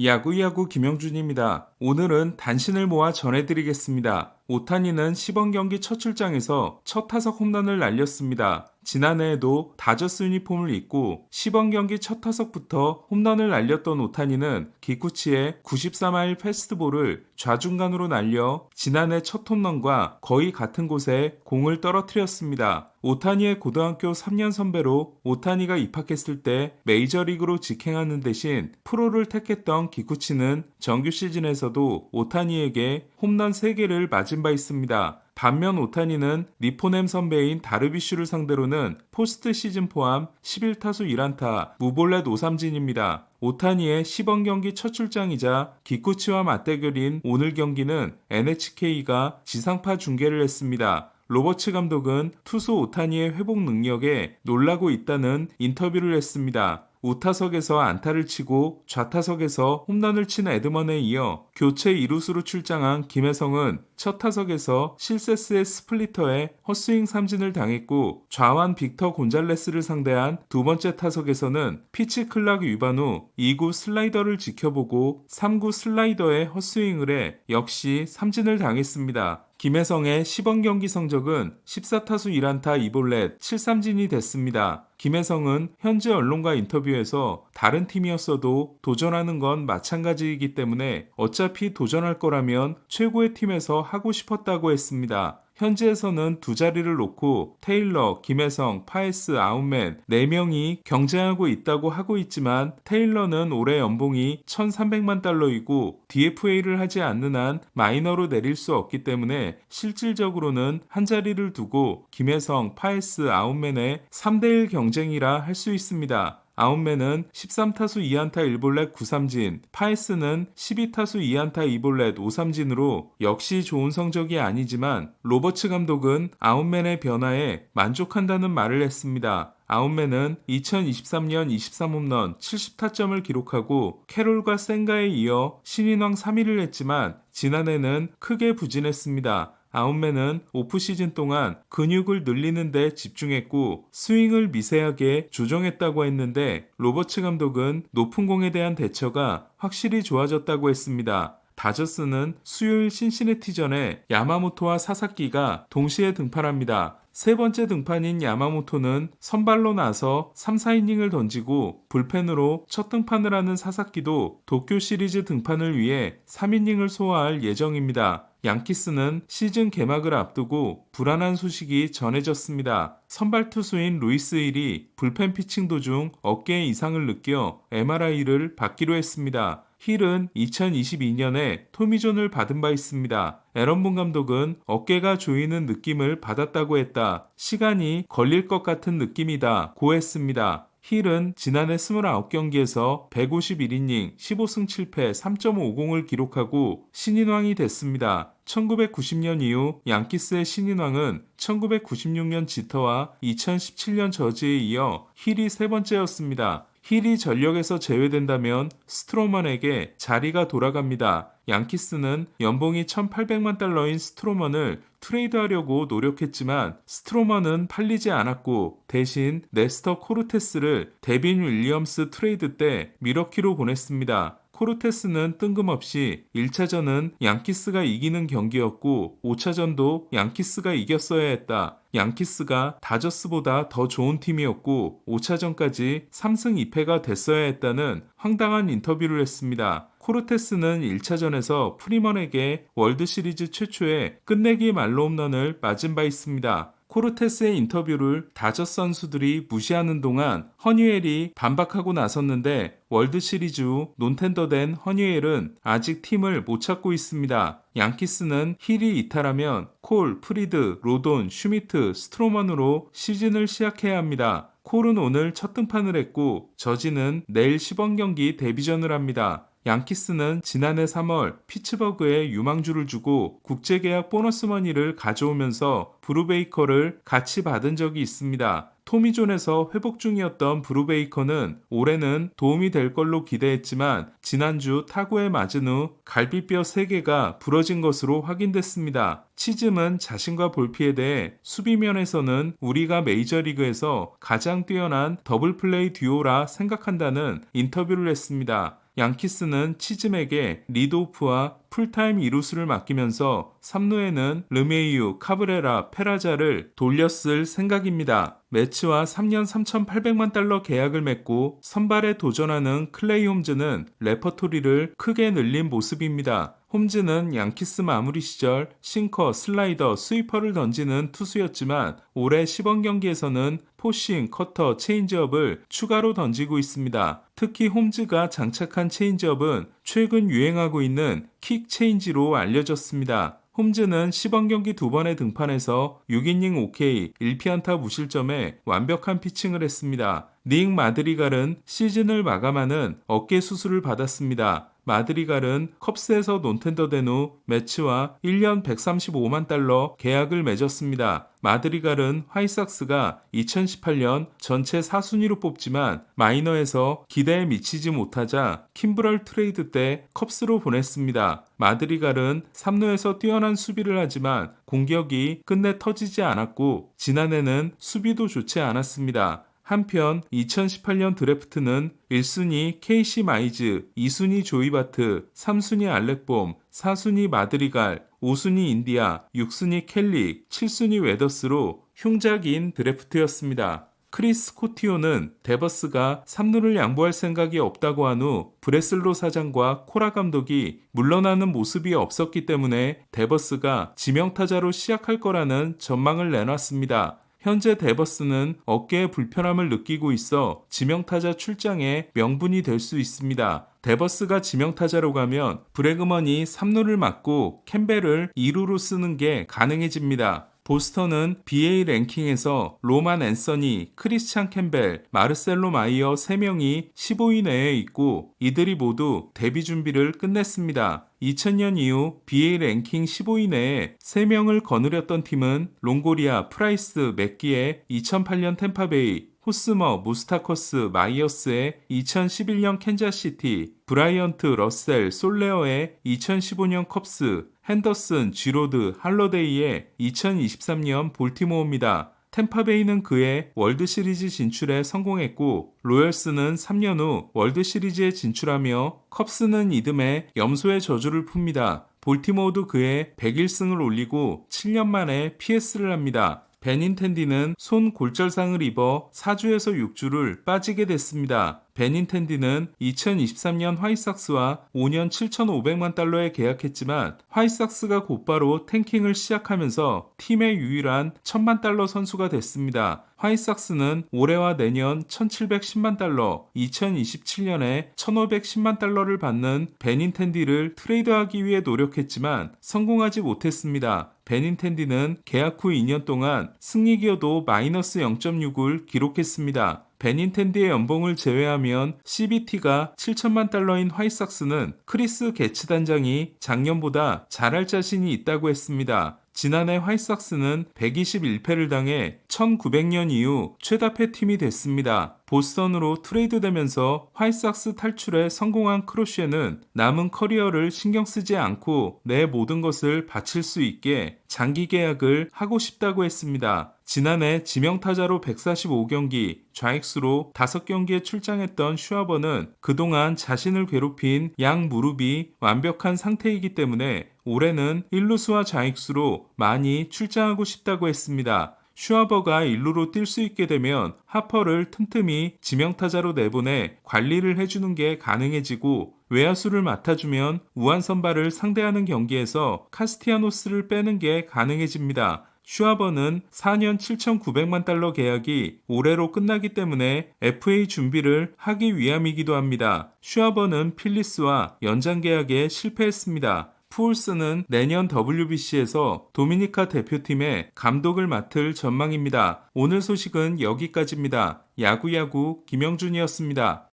야구야구 김영준입니다. 오늘은 단신을 모아 전해드리겠습니다. 오타니는 시범 경기 첫 출장에서 첫 타석 홈런을 날렸습니다. 지난해에도 다저스 유니폼을 입고 시범 경기 첫 타석부터 홈런을 날렸던 오타니는 기쿠치의 94마일 패스트볼을 좌중간으로 날려 지난해 첫 홈런과 거의 같은 곳에 공을 떨어뜨렸습니다. 오타니의 고등학교 3년 선배로 오타니가 입학했을 때 메이저리그로 직행하는 대신 프로를 택했던 기쿠치는 정규 시즌에서도 오타니에게 홈런 3개를 맞은 바 있습니다. 반면 오타니는 니포넴 선배인 다르비슈를 상대로는 포스트 시즌 포함 11타수 1안타, 무볼넷 5삼진입니다. 오타니의 시범 경기 첫 출장이자 기쿠치와 맞대결인 오늘 경기는 NHK가 지상파 중계를 했습니다. 로버츠 감독은 투수 오타니의 회복 능력에 놀라고 있다는 인터뷰를 했습니다. 우타석에서 안타를 치고 좌타석에서 홈런을 친 에드먼에 이어 교체 2루수로 출장한 김혜성은 첫 타석에서 실세스의 스플리터에 헛스윙 삼진을 당했고 좌완 빅터 곤잘레스를 상대한 두 번째 타석에서는 피치 클락 위반 후 2구 슬라이더를 지켜보고 3구 슬라이더에 헛스윙을 해 역시 삼진을 당했습니다. 김혜성의 시범 경기 성적은 14타수 1안타 2볼넷 7삼진이 됐습니다. 김혜성은 현재 언론과 인터뷰에서 다른 팀이었어도 도전하는 건 마찬가지이기 때문에 어차피 도전할 거라면 최고의 팀에서 하고 싶었다고 했습니다. 현지에서는 두 자리를 놓고 테일러, 김혜성, 파에스, 아웃맨 4명이 경쟁하고 있다고 하고 있지만 테일러는 올해 연봉이 1,300만 달러이고 DFA를 하지 않는 한 마이너로 내릴 수 없기 때문에 실질적으로는 한 자리를 두고 김혜성, 파에스, 아웃맨의 3대1 경쟁이라 할 수 있습니다. 아웃맨은 13타수 2안타 1볼넷 9삼진, 파에스는 12타수 2안타 2볼넷 5삼진으로 역시 좋은 성적이 아니지만 로버츠 감독은 아웃맨의 변화에 만족한다는 말을 했습니다. 아웃맨은 2023년 23홈런 70타점을 기록하고 캐롤과 생가에 이어 신인왕 3위를 했지만 지난해는 크게 부진했습니다. 아웃맨은 오프시즌 동안 근육을 늘리는 데 집중했고 스윙을 미세하게 조정했다고 했는데 로버츠 감독은 높은 공에 대한 대처가 확실히 좋아졌다고 했습니다. 다저스는 수요일 신시내티전에 야마모토와 사사키가 동시에 등판합니다. 세 번째 등판인 야마모토는 선발로 나서 3, 4이닝을 던지고 불펜으로 첫 등판을 하는 사사키도 도쿄 시리즈 등판을 위해 3이닝을 소화할 예정입니다. 양키스는 시즌 개막을 앞두고 불안한 소식이 전해졌습니다. 선발 투수인 루이스 힐이 불펜 피칭 도중 어깨에 이상을 느껴 MRI를 받기로 했습니다. 힐은 2022년에 토미존을 받은 바 있습니다. 에런본 감독은 어깨가 조이는 느낌을 받았다고 했다. 시간이 걸릴 것 같은 느낌이다 고 했습니다. 힐은 지난해 29경기에서 151이닝 15승 7패 3.50을 기록하고 신인왕이 됐습니다. 1990년 이후 양키스의 신인왕은 1996년 지터와 2017년 저지에 이어 힐이 세 번째였습니다. 힐이 전력에서 제외된다면 스트로먼에게 자리가 돌아갑니다. 양키스는 연봉이 1,800만 달러인 스트로먼을 트레이드하려고 노력했지만 스트로먼은 팔리지 않았고 대신 네스터 코르테스를 데빈 윌리엄스 트레이드 때 미러키로 보냈습니다. 코르테스는 뜬금없이 1차전은 양키스가 이기는 경기였고 5차전도 양키스가 이겼어야 했다. 양키스가 다저스보다 더 좋은 팀이었고 5차전까지 3승 2패가 됐어야 했다는 황당한 인터뷰를 했습니다. 코르테스는 1차전에서 프리먼에게 월드시리즈 최초의 끝내기 말로 홈런을 맞은 바 있습니다. 코르테스의 인터뷰를 다저스 선수들이 무시하는 동안 허니웰이 반박하고 나섰는데 월드시리즈 후 논텐더된 허니웰은 아직 팀을 못 찾고 있습니다. 양키스는 힐이 이탈하면 콜, 프리드, 로돈, 슈미트, 스트로먼으로 시즌을 시작해야 합니다. 콜은 오늘 첫 등판을 했고 저지는 내일 시범 경기 데뷔전을 합니다. 양키스는 지난해 3월 피츠버그에 유망주를 주고 국제계약 보너스 머니를 가져오면서 브루베이커를 같이 받은 적이 있습니다. 토미존에서 회복 중이었던 브루베이커는 올해는 도움이 될 걸로 기대했지만 지난주 타구에 맞은 후 갈비뼈 3개가 부러진 것으로 확인됐습니다. 치즘은 자신과 볼피에 대해 수비면에서는 우리가 메이저리그에서 가장 뛰어난 더블플레이 듀오라 생각한다는 인터뷰를 했습니다. 양키스는 치즘에게 리드오프와 풀타임 이루수를 맡기면서 3루에는 르메이유, 카브레라, 페라자를 돌렸을 생각입니다. 매치와 3년 3,800만 달러 계약을 맺고 선발에 도전하는 클레이 홈즈는 레퍼토리를 크게 늘린 모습입니다. 홈즈는 양키스 마무리 시절 싱커, 슬라이더, 스위퍼를 던지는 투수였지만 올해 시범 경기에서는 포싱, 커터, 체인지업을 추가로 던지고 있습니다. 특히 홈즈가 장착한 체인지업은 최근 유행하고 있는 킥 체인지로 알려졌습니다. 홈즈는 시범 경기 2번의 등판에서 6이닝 5K, 1피안타 무실점에 완벽한 피칭을 했습니다. 닉 마드리갈은 시즌을 마감하는 어깨 수술을 받았습니다. 마드리갈은 컵스에서 논텐더 된 후 매치와 1년 135만 달러 계약을 맺었습니다. 마드리갈은 화이삭스가 2018년 전체 4순위로 뽑지만 마이너에서 기대에 미치지 못하자 킴브럴 트레이드 때 컵스로 보냈습니다. 마드리갈은 3루에서 뛰어난 수비를 하지만 공격이 끝내 터지지 않았고 지난해는 수비도 좋지 않았습니다. 한편 2018년 드래프트는 1순위 케이시 마이즈, 2순위 조이바트, 3순위 알렉봄, 4순위 마드리갈, 5순위 인디아, 6순위 켈리, 7순위 웨더스로 흉작인 드래프트였습니다. 크리스 코티오는 데버스가 3루를 양보할 생각이 없다고 한 후 브레슬로 사장과 코라 감독이 물러나는 모습이 없었기 때문에 데버스가 지명타자로 시작할 거라는 전망을 내놨습니다. 현재 데버스는 어깨에 불편함을 느끼고 있어 지명타자 출장에 명분이 될 수 있습니다. 데버스가 지명타자로 가면 브래그먼이 3루를 맡고 캠벨을 2루로 쓰는 게 가능해집니다. 보스턴은 BA 랭킹에서 로만 앤서니, 크리스찬 캠벨, 마르셀로 마이어 3명이 15위 내에 있고 이들이 모두 데뷔 준비를 끝냈습니다. 2000년 이후 BA 랭킹 15위 내에 3명을 거느렸던 팀은 롱고리아, 프라이스, 맥기의 2008년 템파베이, 호스머, 무스타커스, 마이어스의 2011년 캔자시티, 브라이언트, 러셀, 솔레어의 2015년 컵스, 핸더슨, 지로드, 할러데이의 2023년 볼티모어입니다. 템파베이는 그해 월드시리즈 진출에 성공했고 로열스는 3년 후 월드시리즈에 진출하며 컵스는 이듬해 염소의 저주를 풉니다. 볼티모어도 그해 101승을 올리고 7년 만에 PS를 합니다. 베닌텐디는 손 골절상을 입어 4주에서 6주를 빠지게 됐습니다. 베닌텐디는 2023년 화이삭스와 5년 7,500만 달러에 계약했지만 화이삭스가 곧바로 탱킹을 시작하면서 팀의 유일한 1,000만 달러 선수가 됐습니다. 화이삭스는 올해와 내년 1,710만 달러, 2027년에 1,510만 달러를 받는 베닌텐디를 트레이드하기 위해 노력했지만 성공하지 못했습니다. 베닌텐디는 계약 후 2년 동안 승리 기여도 마이너스 0.6을 기록했습니다. 베닌텐디의 연봉을 제외하면 CBT가 7천만 달러인 화이삭스는 크리스 게츠 단장이 작년보다 잘할 자신이 있다고 했습니다. 지난해 화이삭스는 121패를 당해 1900년 이후 최다패 팀이 됐습니다. 보스턴으로 트레이드되면서 화이삭스 탈출에 성공한 크로쉐는 남은 커리어를 신경 쓰지 않고 내 모든 것을 바칠 수 있게 장기 계약을 하고 싶다고 했습니다. 지난해 지명타자로 145경기, 좌익수로 5경기에 출장했던 슈아버는 그동안 자신을 괴롭힌 양 무릎이 완벽한 상태이기 때문에 올해는 1루수와 좌익수로 많이 출장하고 싶다고 했습니다. 슈아버가 1루로 뛸 수 있게 되면 하퍼를 틈틈이 지명타자로 내보내 관리를 해주는 게 가능해지고 외야수를 맡아주면 우한 선발을 상대하는 경기에서 카스티아노스를 빼는 게 가능해집니다. 슈아버는 4년 7,900만 달러 계약이 올해로 끝나기 때문에 FA 준비를 하기 위함이기도 합니다. 슈아버는 필리스와 연장 계약에 실패했습니다. 푸올스는 내년 WBC에서 도미니카 대표팀의 감독을 맡을 전망입니다. 오늘 소식은 여기까지입니다. 야구야구 김영준이었습니다.